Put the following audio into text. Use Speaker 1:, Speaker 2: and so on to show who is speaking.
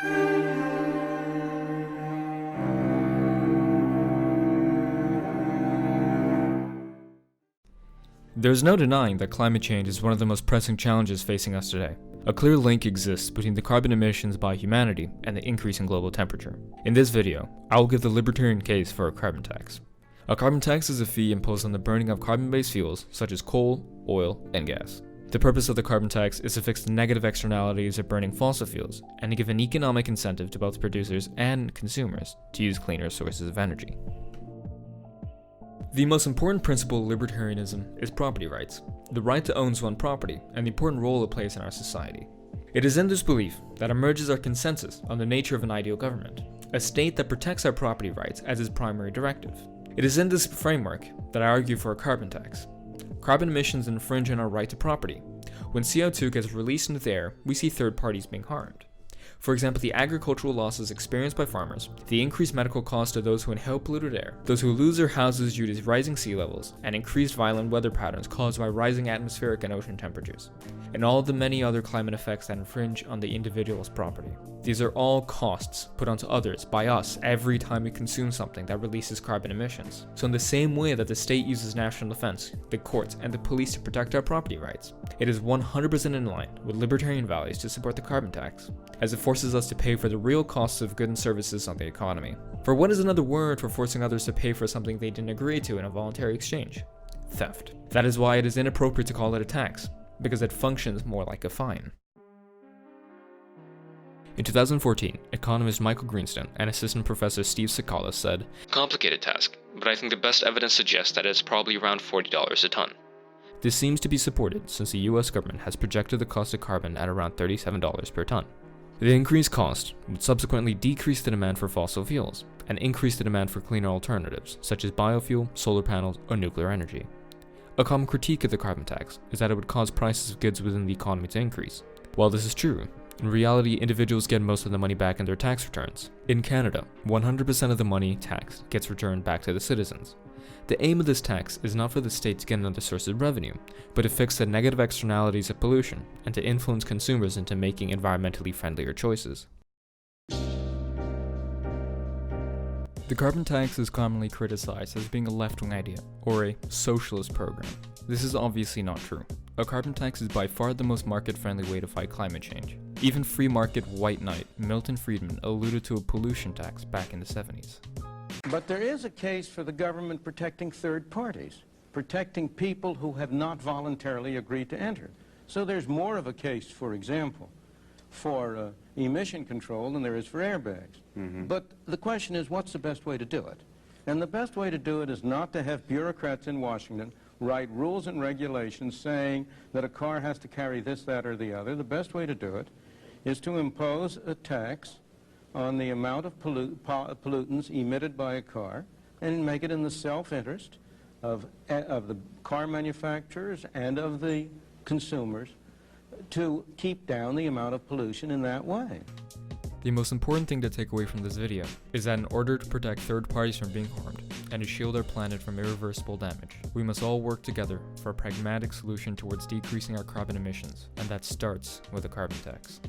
Speaker 1: There's no denying that climate change is one of the most pressing challenges facing us today. A clear link exists between the carbon emissions by humanity and the increase in global temperature. In this video, I will give the libertarian case for a carbon tax. A carbon tax is a fee imposed on the burning of carbon-based fuels such as coal, oil, and gas. The purpose of the carbon tax is to fix the negative externalities of burning fossil fuels and to give an economic incentive to both producers and consumers to use cleaner sources of energy. The most important principle of libertarianism is property rights, the right to own one's property, and the important role it plays in our society. It is in this belief that emerges our consensus on the nature of an ideal government, a state that protects our property rights as its primary directive. It is in this framework that I argue for a carbon tax. Carbon emissions infringe on our right to property. When CO2 gets released into the air, we see third parties being harmed. For example, the agricultural losses experienced by farmers, the increased medical cost of those who inhale polluted air, those who lose their houses due to rising sea levels, and increased violent weather patterns caused by rising atmospheric and ocean temperatures, and all the many other climate effects that infringe on the individual's property. These are all costs put onto others by us every time we consume something that releases carbon emissions. So in the same way that the state uses national defense, the courts, and the police to protect our property rights, it is 100% in line with libertarian values to support the carbon tax, as it forces us to pay for the real costs of goods and services on the economy. For what is another word for forcing others to pay for something they didn't agree to in a voluntary exchange? Theft. That is why it is inappropriate to call it a tax, because it functions more like a fine. In 2014, economist Michael Greenstone and assistant professor Steve Sakala said,
Speaker 2: "Complicated task, but I think the best evidence suggests that it's probably around $40 a ton."
Speaker 1: This seems to be supported since the US government has projected the cost of carbon at around $37 per ton. The increased cost would subsequently decrease the demand for fossil fuels and increase the demand for cleaner alternatives such as biofuel, solar panels, or nuclear energy. A common critique of the carbon tax is that it would cause prices of goods within the economy to increase. While this is true, in reality, individuals get most of the money back in their tax returns. In Canada, 100% of the money taxed gets returned back to the citizens. The aim of this tax is not for the state to get another source of revenue, but to fix the negative externalities of pollution and to influence consumers into making environmentally friendlier choices. The carbon tax is commonly criticized as being a left-wing idea, or a socialist program. This is obviously not true. A carbon tax is by far the most market-friendly way to fight climate change. Even free market white knight Milton Friedman alluded to a pollution tax back in the 70s.
Speaker 3: But there is a case for the government protecting third parties, protecting people who have not voluntarily agreed to enter. So there's more of a case, for example, for emission control than there is for airbags. But the question is, what's the best way to do it? And the best way to do it is not to have bureaucrats in Washington write rules and regulations saying that a car has to carry this, that, or the other. The best way to do it is to impose a tax on the amount of pollutants emitted by a car and make it in the self-interest of the car manufacturers and of the consumers to keep down the amount of pollution in that way.
Speaker 1: The most important thing to take away from this video is that in order to protect third parties from being harmed and to shield our planet from irreversible damage, we must all work together for a pragmatic solution towards decreasing our carbon emissions, and that starts with a carbon tax.